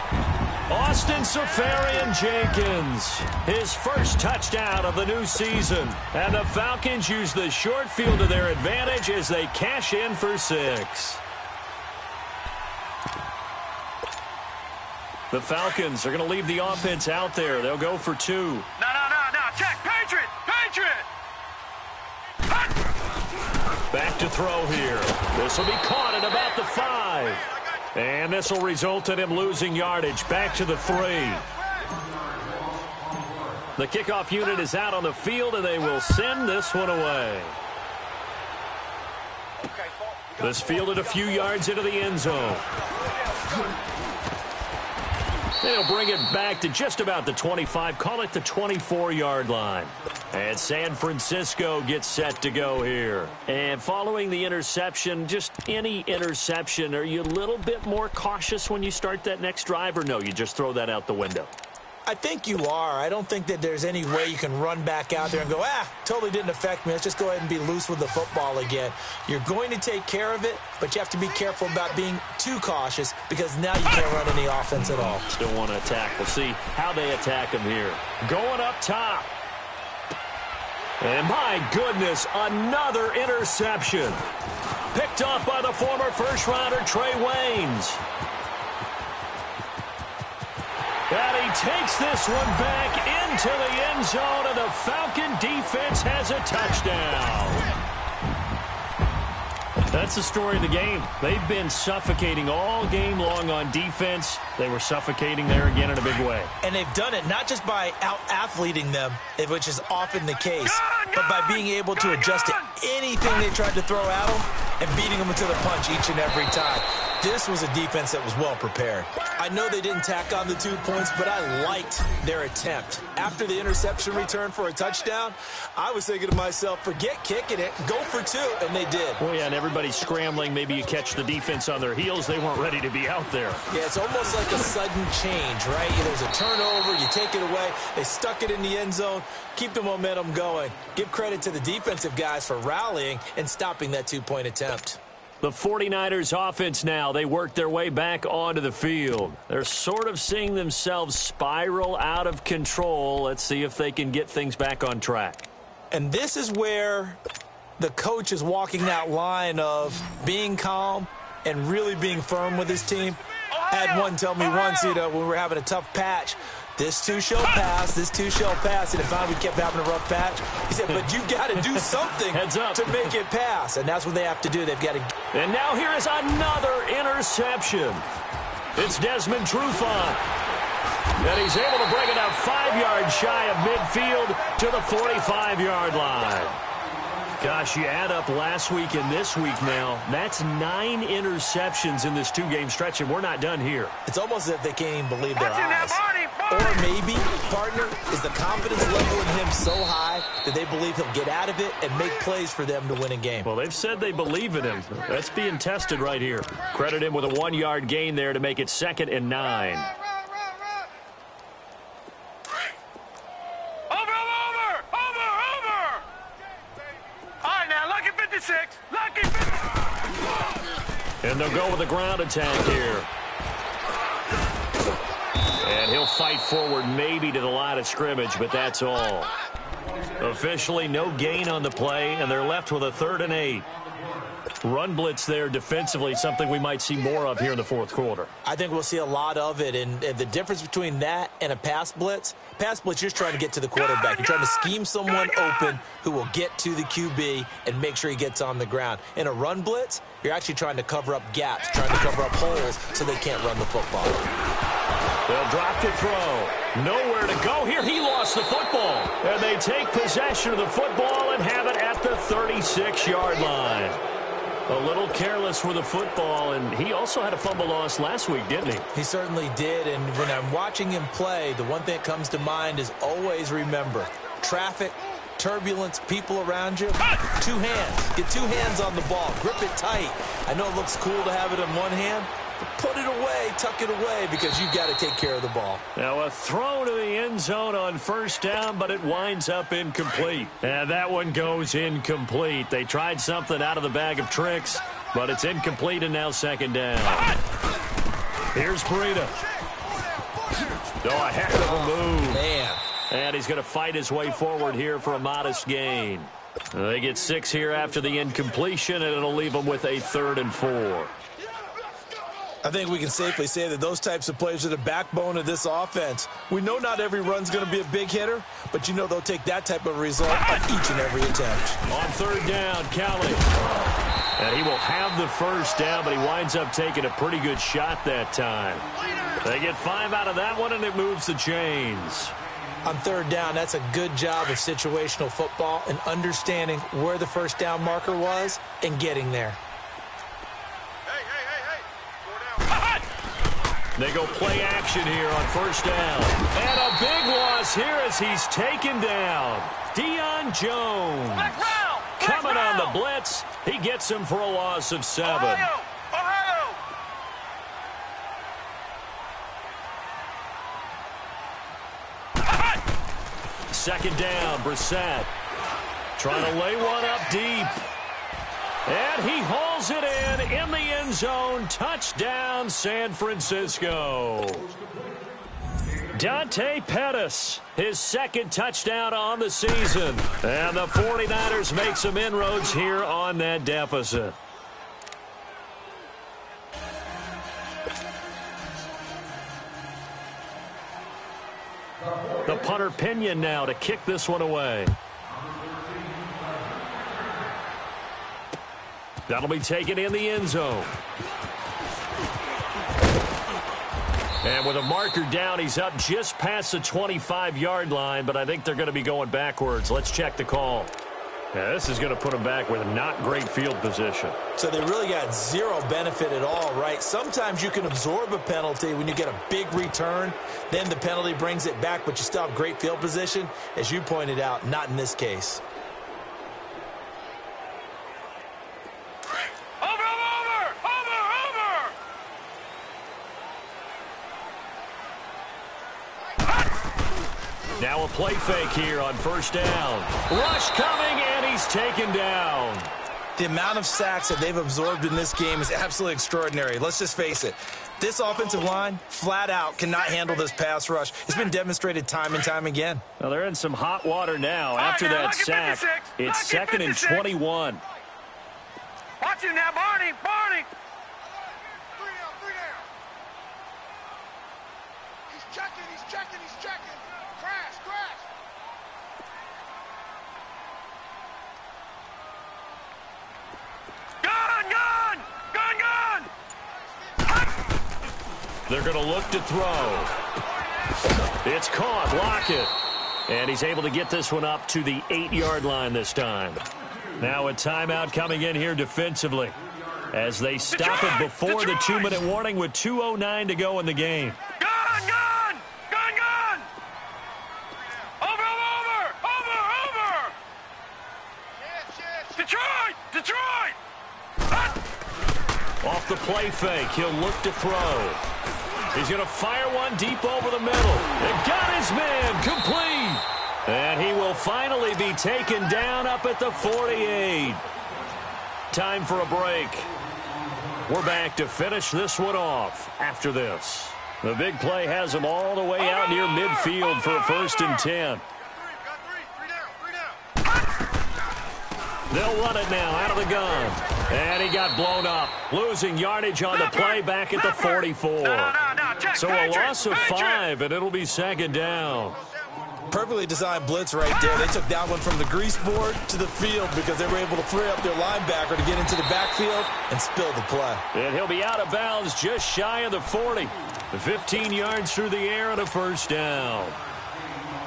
Austin Safarian Jenkins, his first touchdown of the new season. And the Falcons use the short field to their advantage as they cash in for 6. The Falcons are going to leave the offense out there. They'll go for 2. No. Check. Patriot. Back to throw here. This will be caught at about the 5. And this will result in him losing yardage. Back to the 3. The kickoff unit is out on the field, and they will send this one away. This fielded a few yards into the end zone. They'll bring it back to just about the 25, call it the 24-yard line. And San Francisco gets set to go here. And following the interception, just any interception, are you a little bit more cautious when you start that next drive, or no, you just throw that out the window? I think you are. I don't think that there's any way you can run back out there and go, totally didn't affect me. Let's just go ahead and be loose with the football again. You're going to take care of it, but you have to be careful about being too cautious because now you can't run any offense at all. Still want to attack. We'll see how they attack him here. Going up top. And my goodness, another interception. Picked off by the former first-rounder Trey Waynes. And he takes this one back into the end zone, and the Falcon defense has a touchdown. That's the story of the game. They've been suffocating all game long on defense. They were suffocating there again in a big way. And they've done it not just by out-athleting them, which is often the case, but by being able to adjust to anything they tried to throw at them and beating them to the punch each and every time. This was a defense that was well prepared. I know they didn't tack on the 2 points, but I liked their attempt. After the interception return for a touchdown, I was thinking to myself, forget kicking it, go for 2, and they did. Well, yeah, and everybody's scrambling. Maybe you catch the defense on their heels. They weren't ready to be out there. Yeah, it's almost like a sudden change, right? There's a turnover, you take it away, they stuck it in the end zone, keep the momentum going. Give credit to the defensive guys for rallying and stopping that 2-point attempt. The 49ers offense now, they work their way back onto the field. They're sort of seeing themselves spiral out of control. Let's see if they can get things back on track. And this is where the coach is walking that line of being calm and really being firm with his team. I had one tell me once, when we were having a tough patch, this too shall pass, this too shall pass. And if we kept having a rough patch, he said, but you got to do something to make it pass. And that's what they have to do. They've got to. And now here is another interception. It's Desmond Trufant. And he's able to bring it out 5 yards shy of midfield to the 45-yard line. Gosh, you add up last week and this week now, that's 9 interceptions in this 2-game stretch, and we're not done here. It's almost as if they can't even believe their eyes. Or maybe, partner, is the confidence level in him so high that they believe he'll get out of it and make plays for them to win a game. Well, they've said they believe in him. That's being tested right here. Credit him with a 1-yard gain there to make it 2nd and 9. And they'll go with a ground attack here. And he'll fight forward maybe to the line of scrimmage, but that's all. Officially no gain on the play, and they're left with a 3rd and 8. Run blitz there defensively, something we might see more of here in the 4th quarter. I think we'll see a lot of it, and the difference between that and a pass blitz, you're just trying to get to the quarterback. You're trying to scheme someone open who will get to the QB and make sure he gets on the ground. In a run blitz, you're actually trying to cover up gaps, trying to cover up holes so they can't run the football. They'll drop to throw. Nowhere to go here. He lost the football. And they take possession of the football and have it at the 36-yard line. A little careless with the football, and he also had a fumble loss last week, didn't he? He certainly did, and when I'm watching him play, the one thing that comes to mind is always remember, traffic, turbulence, people around you, 2 hands. Get 2 hands on the ball. Grip it tight. I know it looks cool to have it in one hand, but put it away, tuck it away, because you've got to take care of the ball. Now a throw to the end zone on 1st down, but it winds up incomplete. And that one goes incomplete. They tried something out of the bag of tricks, but it's incomplete and now 2nd down. Here's Breida. Oh, a heck of a move. Man. And he's going to fight his way forward here for a modest gain. They get 6 here after the incompletion, and it'll leave them with a 3rd and 4. I think we can safely say that those types of plays are the backbone of this offense. We know not every run's going to be a big hitter, but you know they'll take that type of result on each and every attempt. On 3rd down, Kelly. And he will have the 1st down, but he winds up taking a pretty good shot that time. They get 5 out of that one, and it moves the chains. On 3rd down, that's a good job of situational football and understanding where the 1st down marker was and getting there. They go play action here on 1st down. And a big loss here as he's taken down. Deion Jones. Coming on the blitz. He gets him for a loss of 7. Ohio! 2nd down, Brissett. Trying to lay one up deep. And he hauls it in the end zone. Touchdown, San Francisco. Dante Pettis, his 2nd touchdown on the season. And the 49ers make some inroads here on that deficit. The punter Pinion now to kick this one away. That'll be taken in the end zone. And with a marker down, he's up just past the 25-yard line, but I think they're going to be going backwards. Let's check the call. Yeah, this is going to put them back with not great field position. So they really got 0 benefit at all, right? Sometimes you can absorb a penalty when you get a big return. Then the penalty brings it back, but you still have great field position. As you pointed out, not in this case. Now a play fake here on 1st down. Rush coming, and he's taken down. The amount of sacks that they've absorbed in this game is absolutely extraordinary. Let's just face it. This offensive line, flat out, cannot handle this pass rush. It's been demonstrated time and time again. Well, they're in some hot water now after that sack. It's 2nd and 21. Watch him now, Barney. Barney. 3 down, 3 down. He's checking. Crash. Gun. They're going to look to throw. It's caught. Lockett. And he's able to get this one up to the 8-yard line this time. Now a timeout coming in here defensively as they stop it before the 2-minute warning with 2:09 to go in the game. Gun. Over. Detroit. Off the play fake, he'll look to throw. He's going to fire one deep over the middle. And got his man complete. And he will finally be taken down up at the 48. Time for a break. We're back to finish this one off after this. The big play has him all the way out near midfield for a 1st and 10. They'll run it now out of the gun. And he got blown up. Losing yardage on the play back at the 44. So a loss of 5, and it'll be 2nd down. Perfectly designed blitz right there. They took that one from the grease board to the field because they were able to free up their linebacker to get into the backfield and spill the play. And he'll be out of bounds just shy of the 40. The 15 yards through the air and a 1st down.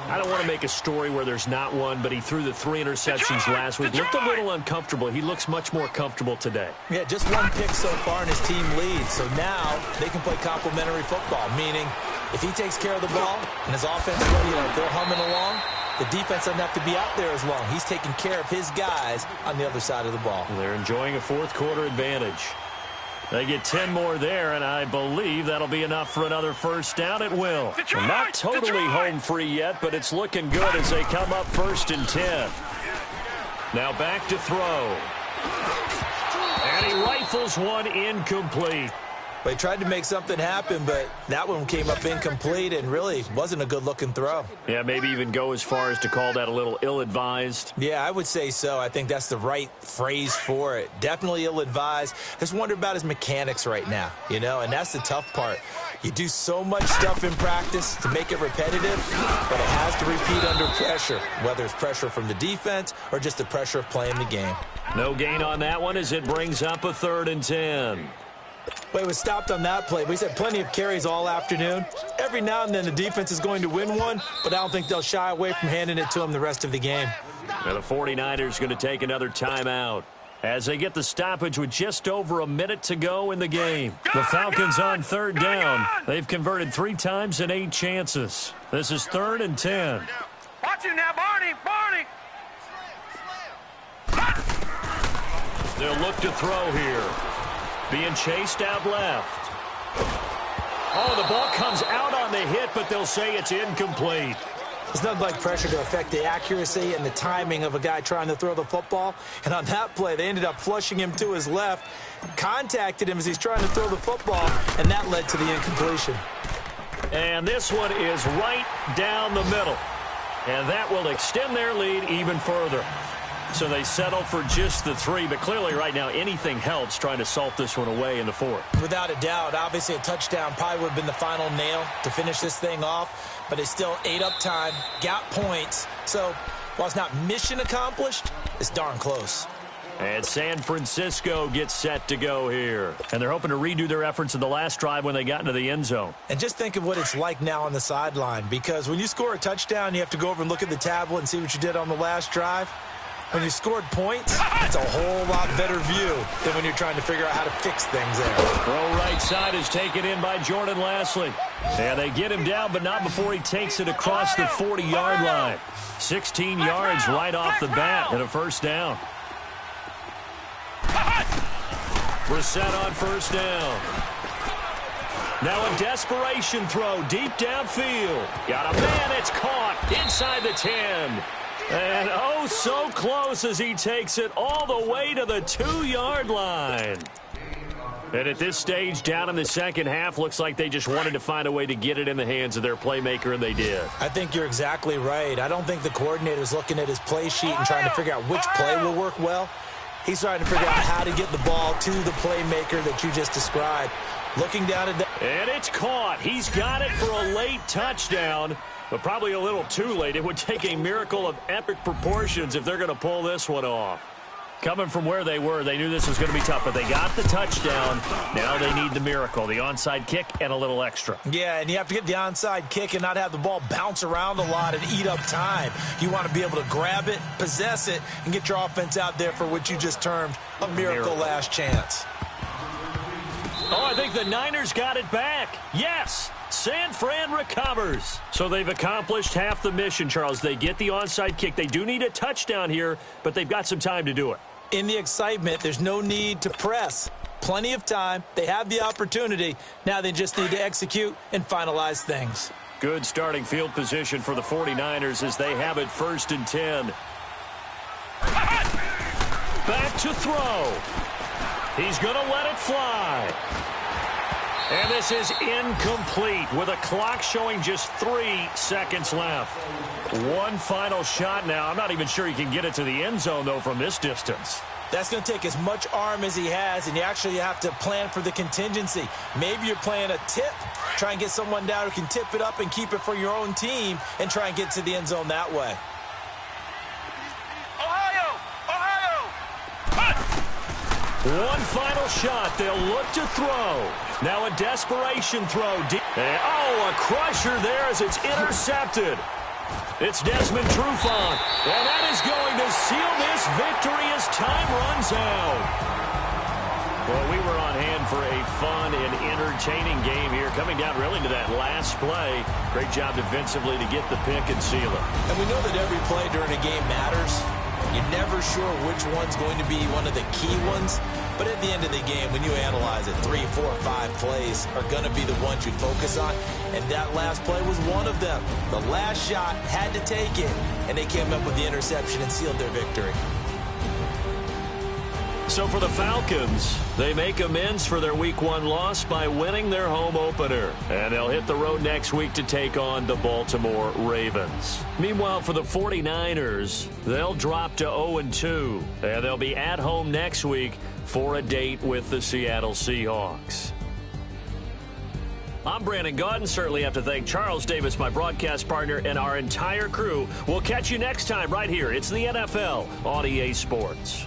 I don't want to make a story where there's not one, but he threw the 3 interceptions last week. Looked a little uncomfortable. He looks much more comfortable today. Yeah, just 1 pick so far and his team leads. So now they can play complementary football, meaning if he takes care of the ball and his offense, if they're humming along, the defense doesn't have to be out there as long. He's taking care of his guys on the other side of the ball. They're enjoying a 4th quarter advantage. They get 10 more there, and I believe that'll be enough for another 1st down. It will. Detroit, not totally Detroit. home free yet, but it's looking good as they come up 1st and 10. Now back to throw. And he rifles one incomplete. They tried to make something happen, but that one came up incomplete and really wasn't a good-looking throw. Yeah, maybe even go as far as to call that a little ill-advised. Yeah, I would say so. I think that's the right phrase for it. Definitely ill-advised. Just wonder about his mechanics right now, and that's the tough part. You do so much stuff in practice to make it repetitive, but it has to repeat under pressure, whether it's pressure from the defense or just the pressure of playing the game. No gain on that one as it brings up a 3rd and 10. Well, he was stopped on that play, but he's had plenty of carries all afternoon. Every now and then the defense is going to win one, but I don't think they'll shy away from handing it to him the rest of the game. And the 49ers going to take another timeout as they get the stoppage with just over a minute to go in the game. The Falcons on 3rd down. They've converted 3 times in 8 chances. This is 3rd and 10. Watch him now, Barney. They'll look to throw here. Being chased out left. Oh, the ball comes out on the hit, but they'll say it's incomplete. It's nothing like pressure to affect the accuracy and the timing of a guy trying to throw the football. And on that play, they ended up flushing him to his left, contacted him as he's trying to throw the football, and that led to the incompletion. And this one is right down the middle. And that will extend their lead even further. So they settle for just the 3, but clearly right now anything helps trying to salt this one away in the 4th. Without a doubt, obviously a touchdown probably would have been the final nail to finish this thing off, but it's still ate up time, got points. So while it's not mission accomplished, it's darn close. And San Francisco gets set to go here. And they're hoping to redo their efforts in the last drive when they got into the end zone. And just think of what it's like now on the sideline, because when you score a touchdown, you have to go over and look at the tablet and see what you did on the last drive. When you scored points, it's a whole lot better view than when you're trying to figure out how to fix things there. Throw right side is taken in by Jordan Lasley. And they get him down, but not before he takes it across the 40-yard line. 16 yards right off the bat and a 1st down. Brissett on 1st down. Now a desperation throw deep downfield. Got a man, it's caught inside the 10. And oh, so close as he takes it all the way to the 2-yard line. And at this stage, down in the second half, looks like they just wanted to find a way to get it in the hands of their playmaker, and they did. I think you're exactly right. I don't think the coordinator's looking at his play sheet and trying to figure out which play will work well. He's trying to figure out how to get the ball to the playmaker that you just described. Looking down at that. And it's caught. He's got it for a late touchdown, but probably a little too late. It would take a miracle of epic proportions if they're going to pull this one off. Coming from where they were, they knew this was going to be tough, but they got the touchdown. Now they need the miracle, the onside kick and a little extra. Yeah, and you have to get the onside kick and not have the ball bounce around a lot and eat up time. You want to be able to grab it, possess it, and get your offense out there for what you just termed a miracle last chance. Oh, I think the Niners got it back. Yes, San Fran recovers. So they've accomplished half the mission, Charles. They get the onside kick. They do need a touchdown here, but they've got some time to do it. In the excitement, there's no need to press. Plenty of time. They have the opportunity. Now they just need to execute and finalize things. Good starting field position for the 49ers as they have it 1st and 10. Back to throw. He's going to let it fly. And this is incomplete with a clock showing just 3 seconds left. One final shot now. I'm not even sure he can get it to the end zone, though, from this distance. That's going to take as much arm as he has, and you actually have to plan for the contingency. Maybe you're playing a tip. Try and get someone down who can tip it up and keep it for your own team and try and get to the end zone that way. One final shot. They'll look to throw. Now a desperation throw. And, oh, a crusher there as it's intercepted. It's Desmond Trufant. And that is going to seal this victory as time runs out. Well, we were on hand for a fun and entertaining game here. Coming down really to that last play. Great job defensively to get the pick and seal it. And we know that every play during a game matters. You're never sure which one's going to be one of the key ones. But at the end of the game, when you analyze it, 3, 4, 5 plays are going to be the ones you focus on. And that last play was one of them. The last shot had to take it, and they came up with the interception and sealed their victory. So for the Falcons, they make amends for their Week 1 loss by winning their home opener. And they'll hit the road next week to take on the Baltimore Ravens. Meanwhile, for the 49ers, they'll drop to 0-2. And they'll be at home next week for a date with the Seattle Seahawks. I'm Brandon Gaudin. Certainly have to thank Charles Davis, my broadcast partner, and our entire crew. We'll catch you next time right here. It's the NFL on EA Sports.